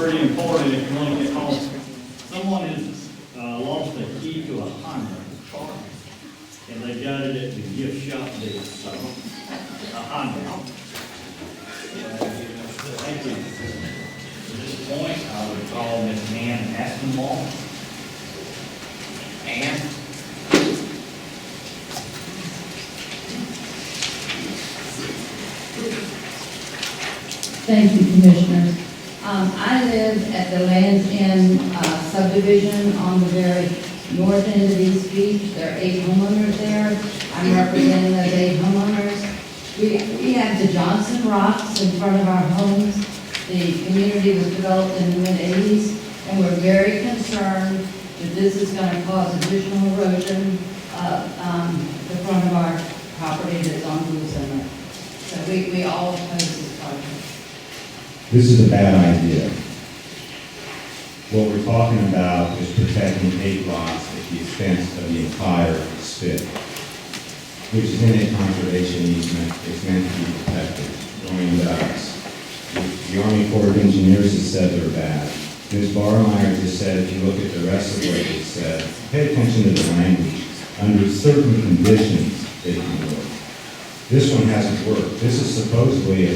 pretty important if you want to get home. Someone has lost a key to a Honda car, and they gutted it to gift shop deal, so a Honda. Thank you. At this point, I would call Ms. Ann Aspenwall. Ann? Thank you, Commissioners. I live at the Land's End subdivision on the very north end of East Beach. There are 8 homeowners there. I'm representing those 8 homeowners. We have the Johnson Rocks in front of our homes. The community was developed in the mid-'80s, and we're very concerned that this is going to cause additional erosion the front of our property that's on Blue Center. So we all oppose this project. This is a bad idea. What we're talking about is protecting 8 lots at the expense of the entire spit, which is in a conservation easement. It's meant to be protected. Going ducks. The Army Corps of Engineers has said they're bad. Ms. Barmeyer just said, if you look at the rest of what it said, pay attention to the language. Under certain conditions, it can work. This one hasn't worked. This is supposedly a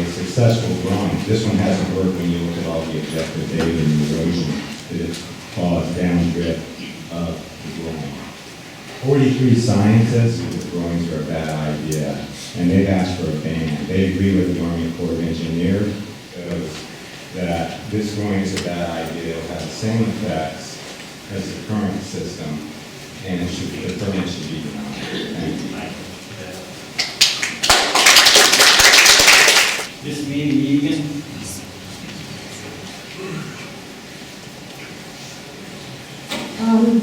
successful drawing. This one hasn't worked when you look at all the objective data and the erosion that it's caused downdrift of the drawing. 43 scientists think the drawings are a bad idea, and they've asked for a ban. They agree with the Army Corps of Engineers that this drawing is a bad idea. It'll have the same effects as the current system, and the permit should be denied. Thank you. This meeting, Egan.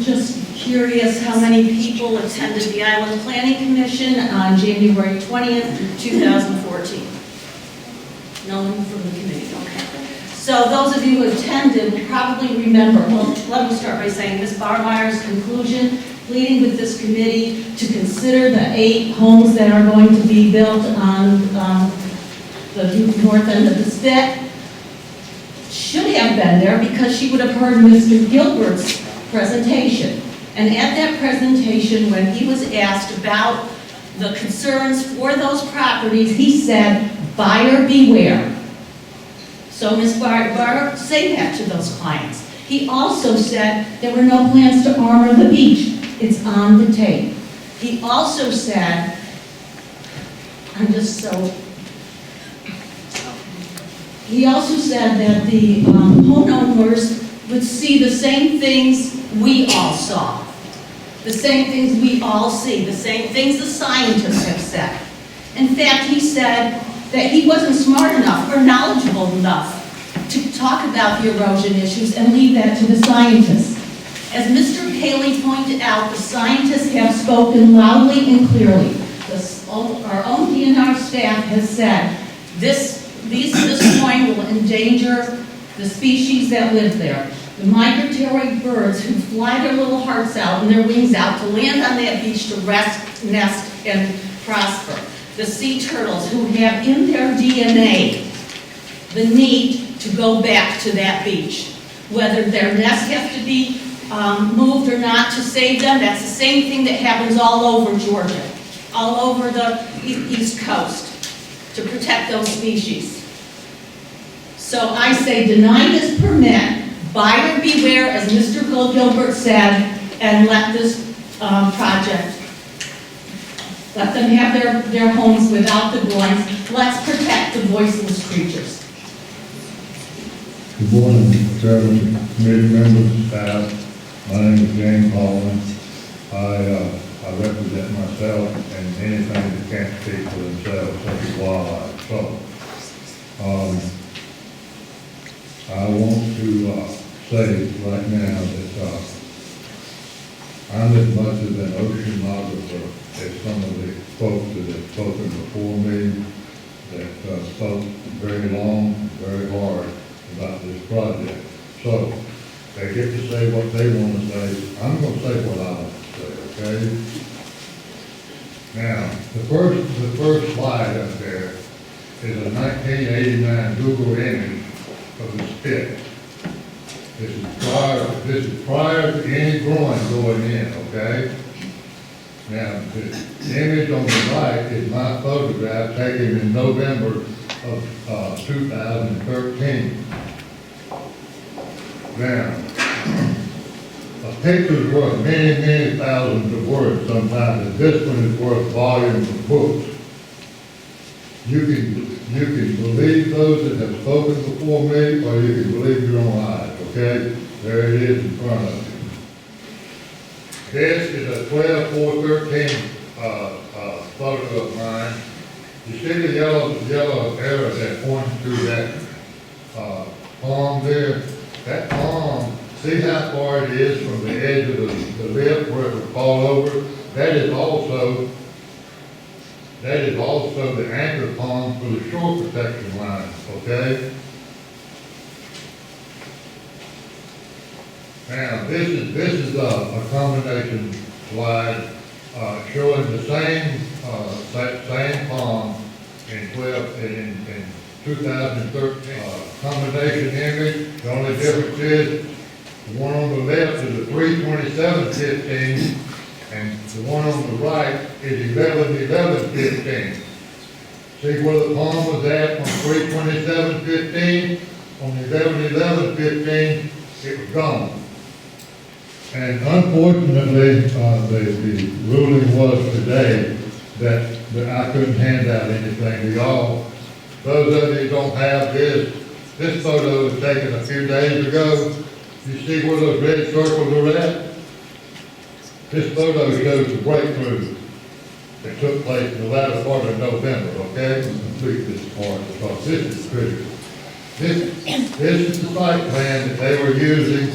Just curious how many people attended the Island Planning Commission on January 20th, 2014? No one from the committee, okay. So those of you who attended will probably remember, well, let me start by saying Ms. Barmeyer's conclusion, pleading with this committee to consider the 8 homes that are going to be built on the north end of the spit, should have been there because she would have heard Mr. Gilbert's presentation. And at that presentation, when he was asked about the concerns for those properties, he said, buyer beware. So Ms. Barber, say that to those clients. He also said there were no plans to armor the beach. It's on the tape. He also said, he also said that the homeowners would see the same things we all saw, the same things we all see, the same things the scientists have said. In fact, he said that he wasn't smart enough or knowledgeable enough to talk about the erosion issues and leave that to the scientists. As Mr. Paley pointed out, the scientists have spoken loudly and clearly. Our own DNR staff has said this point will endanger the species that live there. The migratory birds who fly their little hearts out and their wings out to land on that beach to rest, nest, and prosper. The sea turtles who have in their DNA the need to go back to that beach. Whether their nest has to be moved or not to save them, that's the same thing that happens all over Georgia, all over the East Coast, to protect those species. So I say deny this permit, buyer beware, as Mr. Gilbert said, and let this project, let them have their homes without the drawings. Let's protect the voiceless creatures. Good morning, Chairman, committee members, staff. My name is James Holland. I represent myself and anything that can't speak for themselves, such as wildlife. So, I want to say right now that I'm as much of an oceanographer as some of the folks that have spoken before me, that spoke very long, very hard about this project. So, they get to say what they want to say. I'm going to say what I want to say, okay? Now, the first slide up there is a 1989 Google image of the spit. This is prior to any drawing going in, okay? Now, the image on the right is my photograph taken in November of 2013. Now, a picture's worth many, many thousands of words sometimes, and this one is worth volumes of books. You can believe those that have spoken before me, or you can believe your own eyes, okay? There it is in front of you. This is a 12/4/13 photo of mine. You see the yellow arrow that points to that palm there? That palm, see how far it is from the edge of the lip where it would fall over? That is also the anchor palm for the shore protection line, okay? Now, this is a combination slide showing the same palm in 2013. Combination image. The only difference is the one on the left is a 3/27/15, and the one on the right is 11/11/15. See where the palm was at on 3/27/15? On 11/11/15, it was gone. And unfortunately, the ruling was today that I couldn't hand out anything to y'all. Those of you who don't have this photo was taken a few days ago. You see where those red circles are at? This photo shows the breakthrough that took place in the latter part of November, okay? Let's complete this part because this is critical. This is the site plan that they were using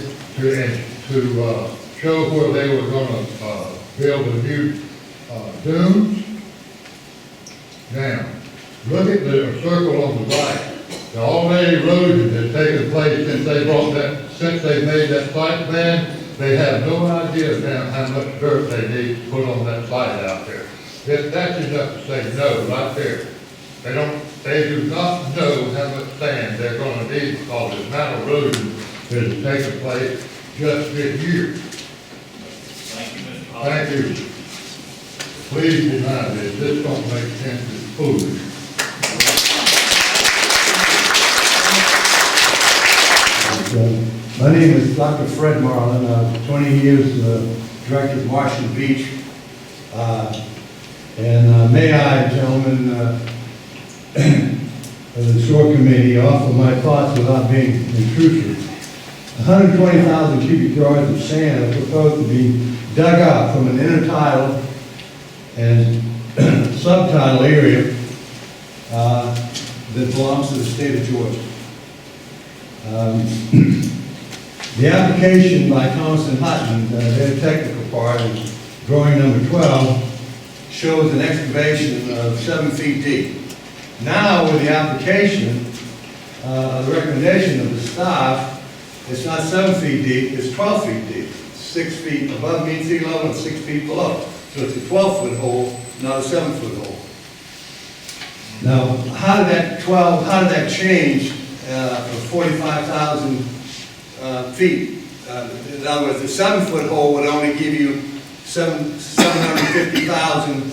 to show where they were going to build a new dunes. Now, look at the circle on the right. The already erosion has taken place since they made that site plan. They have no idea now how much dirt they need to put on that site out there. That's enough to say no right there. They do not know how much sand they're going to need because the amount of erosion that has taken place just this year. Thank you, Mr. Hall. Thank you. Please deny this. This don't make sense. It's foolish. My name is Dr. Fred Marlin. 20 years director of Marshland Beach. May I, gentlemen, of the shore committee, offer my thoughts without being intrusive. 120,000 cubic yards of sand are proposed to be dug up from an intertidal and subtidal area that belongs to the state of Georgia. The application by Thomas and Hutton, their technical part, is drawing number 12, shows an excavation of 7 feet deep. Now, with the application, the recommendation of the staff, it's not 7 feet deep, it's 12 feet deep. 6 feet above mean sea level and 6 feet below. So it's a 12-foot hole, not a 7-foot hole. Now, how did that change from 45,000 feet? In other words, the 7-foot hole would only give you 750,000,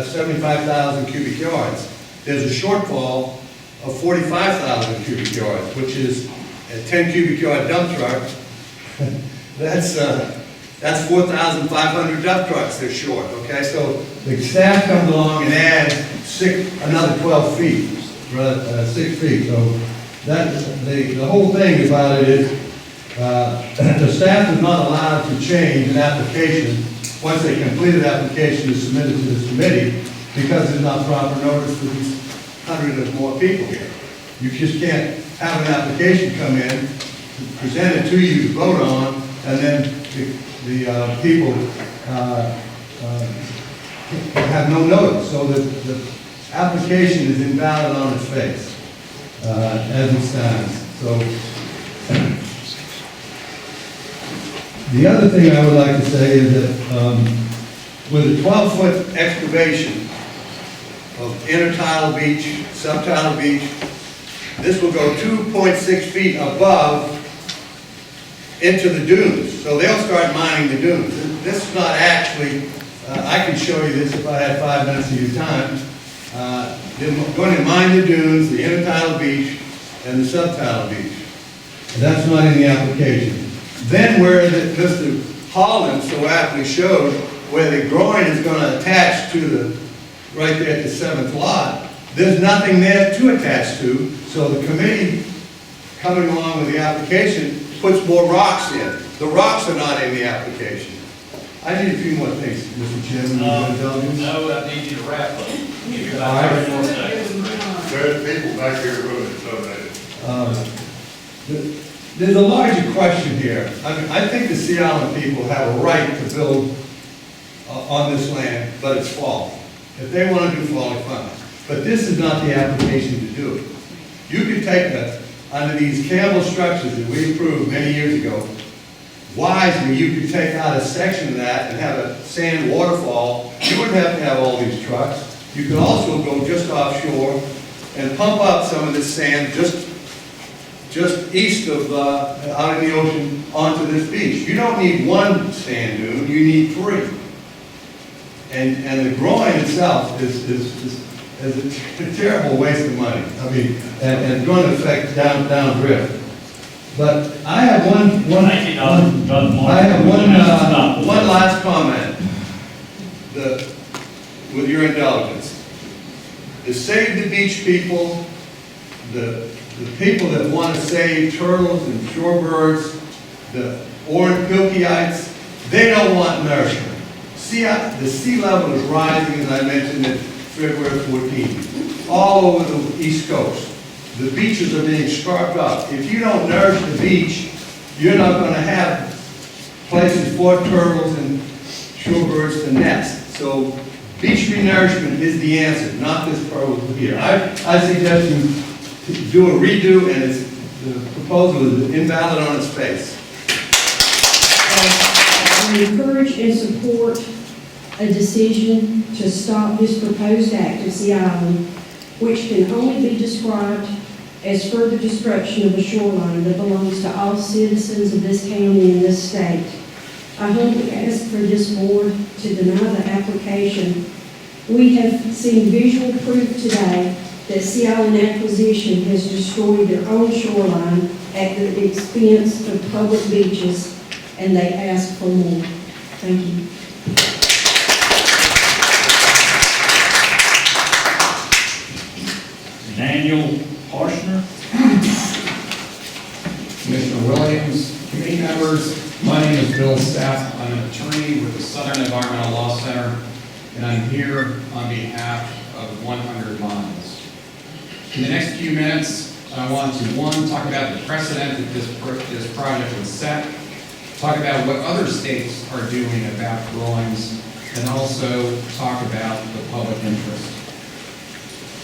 75,000 cubic yards. There's a shortfall of 45,000 cubic yards, which is a 10 cubic yard dump truck. That's 4,500 dump trucks they're short, okay? So the staff comes along and adds another 12 feet, 6 feet. So the whole thing about it is the staff is not allowed to change an application once a completed application is submitted to this committee because there's not proper notice for these 100 or more people here. You just can't have an application come in, present it to you to vote on, and then the people have no notice. So the application is invalid on its face as it stands. So the other thing I would like to say is that with a 12-foot excavation of intertidal beach, subtidal beach, this will go 2.6 feet above into the dunes. So they'll start mining the dunes. This is not actually, I can show you this if I had 5 minutes of your time. They're going to mine the dunes, the intertidal beach, and the subtidal beach. And that's not in the application. Then where Mr. Holland so aptly showed where the groin is going to attach to the, right there at the 7th lot, there's nothing there to attach to, so the committee, coming along with the application, puts more rocks in. The rocks are not in the application. I need a few more things, Mr. Chairman. No, I need you to wrap up. Give you about 30 more seconds. There's people back here really so There's a larger question here. I think the Sea Island people have a right to build on this land, but it's faulty. If they want to do faulty, fine. But this is not the application to do it. You could take under these Campbell structures that we approved many years ago, wisely, you could take out a section of that and have a sand waterfall. You wouldn't have to have all these trucks. You could also go just offshore and pump up some of this sand just east of, out in the ocean onto this beach. You don't need one sand dune, you need 3. And the groin itself is a terrible waste of money. I mean, and going to affect downrift. But I have one last comment. With your indulgence. To save the beach people, the people that want to save turtles and shorebirds, the orange pilkyites, they don't want nourishment. The sea level is rising, as I mentioned, at February 14th, all over the East Coast. The beaches are being scarped up. If you don't nourish the beach, you're not going to have places for turtles and shorebirds to nest. So beach renourishment is the answer, not this proposal here. I suggest you do a redo, and the proposal is invalid on its face. I encourage and support a decision to stop this proposed act of Sea Island, which can only be described as further destruction of a shoreline that belongs to all citizens of this county and this state. I humbly ask for this board to deny the application. We have seen visual proof today that Sea Island Acquisition has destroyed their own shoreline at the expense of public beaches, and they ask for more. Thank you. Daniel Harshner. Commissioner Williams, committee members, my name is Bill Staff. I'm an attorney with the Southern Environmental Law Center, and I'm here on behalf of 100 Miles. In the next few minutes, I want to, one, talk about the precedent that this project would set, talk about what other states are doing about groins, and also talk about the public interest.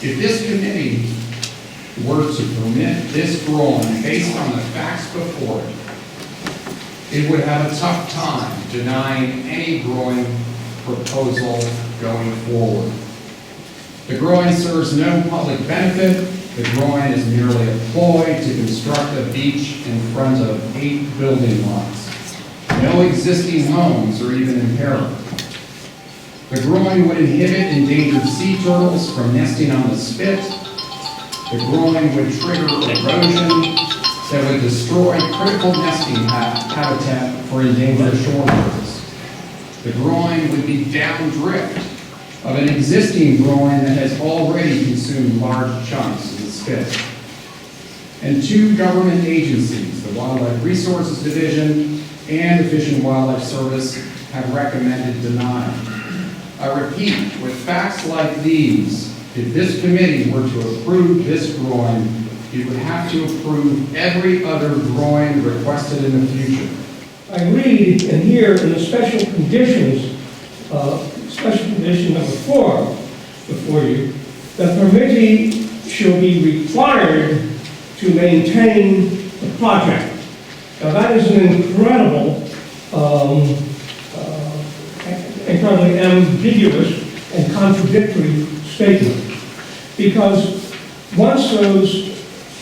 If this committee were to permit this groin based on the facts before it would have a tough time denying any groin proposal going forward. The groin serves no public benefit. The groin is merely a ploy to construct a beach in front of 8 building lots. No existing homes are even in peril. The groin would inhibit endangered sea turtles from nesting on the spit. The groin would trigger erosion that would destroy critical nesting habitat for endangered shorebirds. The groin would be downdrift of an existing groin that has already consumed large chunks of the spit. And 2 government agencies, the Wildlife Resources Division and the Fish and Wildlife Service, have recommended denial. I repeat, with facts like these, if this committee were to approve this groin, it would have to approve every other groin requested in the future. I read in here in the special conditions, special condition number 4 before you, that permittee shall be required to maintain the project. Now that is an incredibly ambiguous and contradictory statement, because once those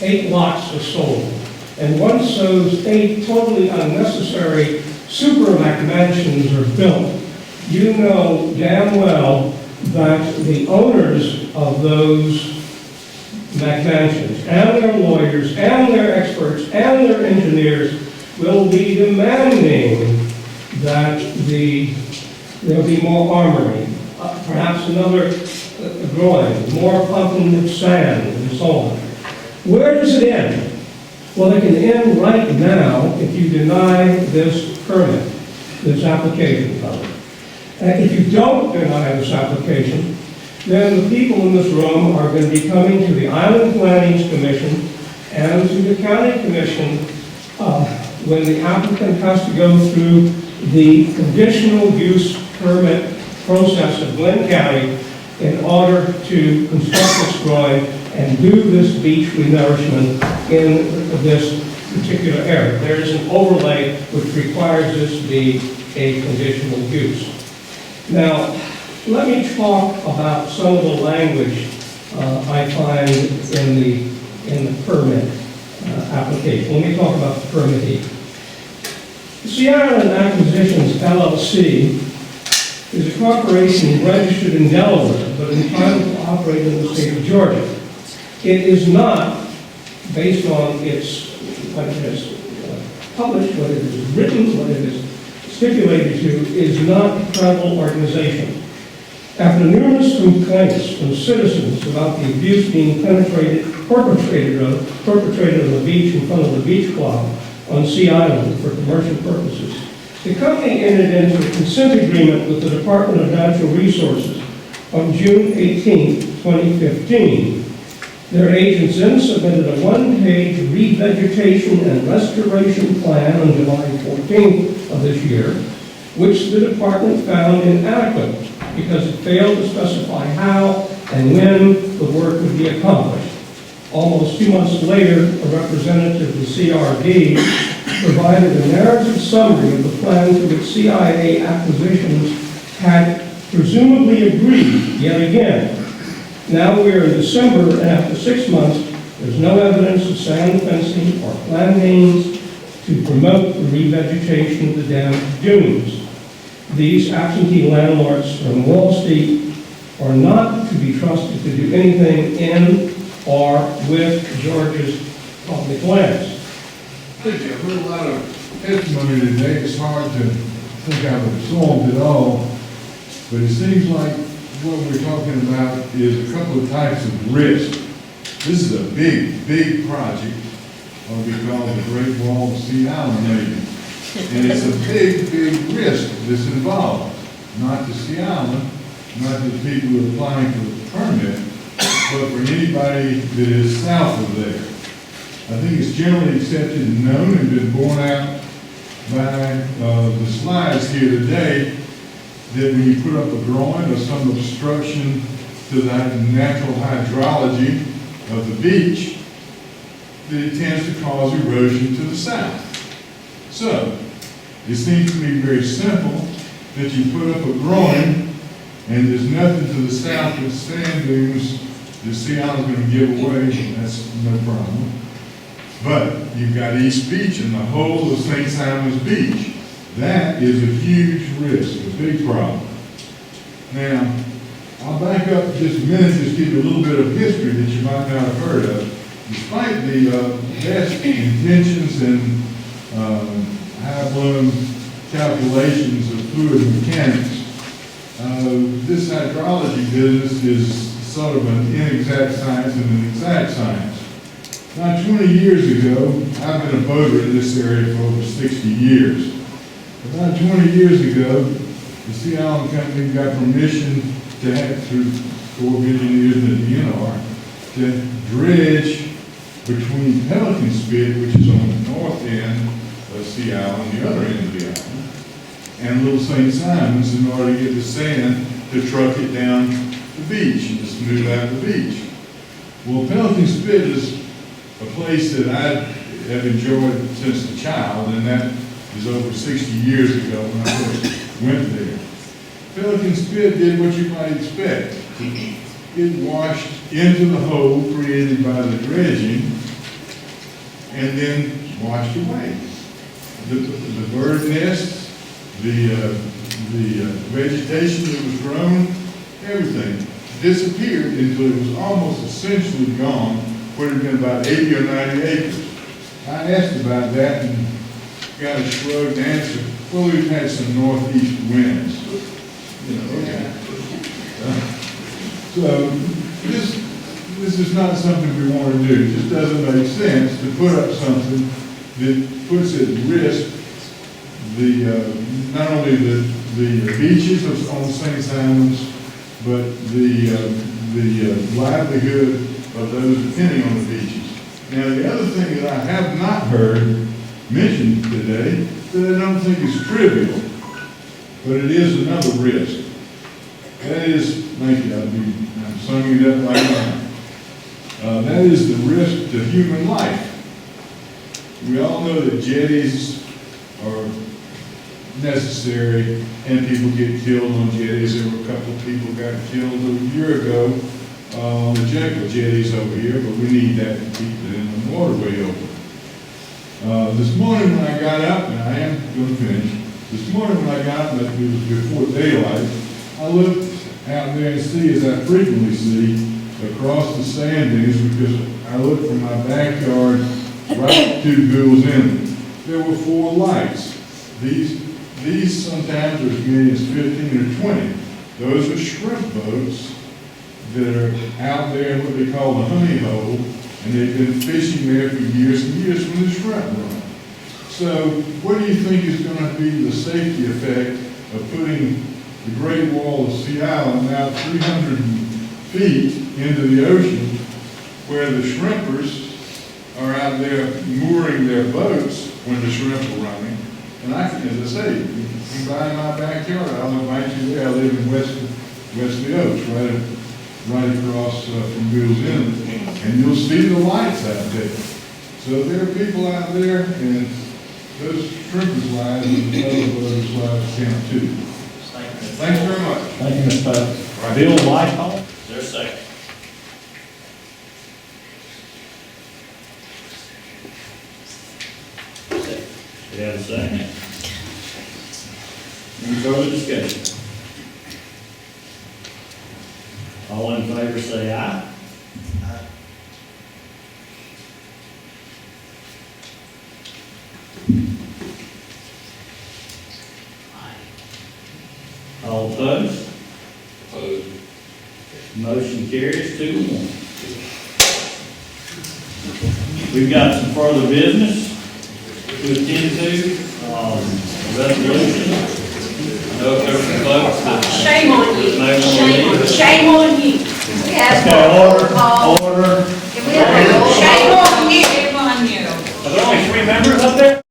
8 lots are sold. And once those 8 totally unnecessary super-mac mansions are built, you know damn well that the owners of those mansions and their lawyers and their experts and their engineers will be demanding that there'll be more armory, perhaps another groin, more pumping of sand, and so on. Where does it end? Well, it can end right now if you deny this permit, this application permit. If you don't deny this application, then the people in this room are going to be coming to the Island Planning Commission and to the County Commission when the applicant has to go through the conditional use permit process of Glenn County in order to construct this groin and do this beach renourishment in this particular area. There is an overlay which requires this to be a conditional use. Now, let me talk about some of the language I find in the permit application. Let me talk about the permittee. Seattle Acquisitions LLC is a corporation registered in Delaware, but entitled to operate in the state of Georgia. It is not, based on what it has published, what it has written, what it is stipulated to, is not a credible organization. After numerous complaints from citizens about the abuse being perpetrated on the beach in front of the beach club on Sea Island for commercial purposes, the company entered into a consent agreement with the Department of Natural Resources on June 18, 2015. Their agents then submitted a one-page revegetation and restoration plan on July 14th of this year, which the department found inadequate because it failed to specify how and when the work would be accomplished. Almost 2 months later, a representative of the CRD provided a narrative summary of the plan to which CIA Acquisitions had presumably agreed yet again. Now we are in December, and after 6 months, there's no evidence of sand fencing or plantings to promote the revegetation of the damaged dunes. These absentee landlords from Wall Street are not to be trusted to do anything in or with Georgia's public lands. I've heard a lot of testimony today. It's hard to think I've absorbed it all, but it seems like what we're talking about is a couple of types of risk. This is a big project, what we call the Great Wall of Sea Island, maybe. And it's a big risk that's involved. Not to Sea Island, not to the people who are applying for the permit, but for anybody that is south of there. I think it's generally accepted and known and been borne out by the slides here today that when you put up a groin or some obstruction to the natural hydrology of the beach, that it tends to cause erosion to the south. So, it seems to me very simple that you put up a groin and there's nothing to the south but sand dunes the Sea Island's going to give away, that's no problem. But you've got East Beach and the whole of St. Simon's Beach. That is a huge risk, a big problem. Now, I'll back up just a minute, just give you a little bit of history that you might not have heard of. Despite the best intentions and high-blown calculations of fluid mechanics, this hydrology business is sort of an inexact science and an exact science. About 20 years ago, I've been a boater in this area for over 60 years. About 20 years ago, the Sea Island Company got permission to have, through Corps of Engineers and the DNR, to dredge between Pelican Spit, which is on the north end of Sea Island, the other end of the island, and Little St. Simon's in order to get the sand to truck it down the beach and to smooth out the beach. Well, Pelican Spit is a place that I have enjoyed since a child, and that is over 60 years ago when I first went there. Pelican Spit did what you might expect. It washed into the hole created by the dredging and then washed away. The bird nests, the vegetation that was grown, everything disappeared until it was almost essentially gone, would have been about 80 or 90 acres. I asked about that and got a shrugged answer. Well, we've had some northeast winds. You know, okay. So this is not something we want to do. It just doesn't make sense to put up something that puts at risk not only the beaches on the St. Simons, but the livelihood of those depending on the beaches. Now, the other thing that I have not heard mentioned today that I don't think is trivial, but it is another risk. That is, thank you, I'm summing it up right now. That is the risk to human life. We all know that jetties are necessary and people get killed on jetties. There were a couple of people got killed a year ago on the Jekyll jetties over here, but we need that to keep the waterway open. This morning when I got up, and I am going to finish, this morning when I got up, it was before daylight, I looked out there and see, as I frequently see, across the sand dunes, because I looked from my backyard right to Gould's Inlet. There were 4 lights. These sometimes are as many as 15 or 20. Those are shrimp boats that are out there in what they call the honey hole, and they've been fishing there for years and years when the shrimp run. So what do you think is going to be the safety effect of putting the Great Wall of Sea Island now 300 feet into the ocean, where the shrimpers are out there mooring their boats when the shrimp are running? And I can, as I say, you can buy in my backyard. I'll invite you there. I live in Wesley Oaks, right across from Gould's Inlet, and you'll see the lights out there. So there are people out there, and those shrimpers' lives and other boats' lives count too. Thanks very much. Thank you, Mr. Pope. Bill Whitehall, is there a second? We have a second. Any further discussion? All in favor say aye. All opposed? Opposed. Motion carries 2-1. We've got some further business to attend to, resolution. I know there's some folks that Shame on you. may want to leave. Shame on you. Okay, order. Can we have a roll call? Shame on you. Are there only 3 members up there?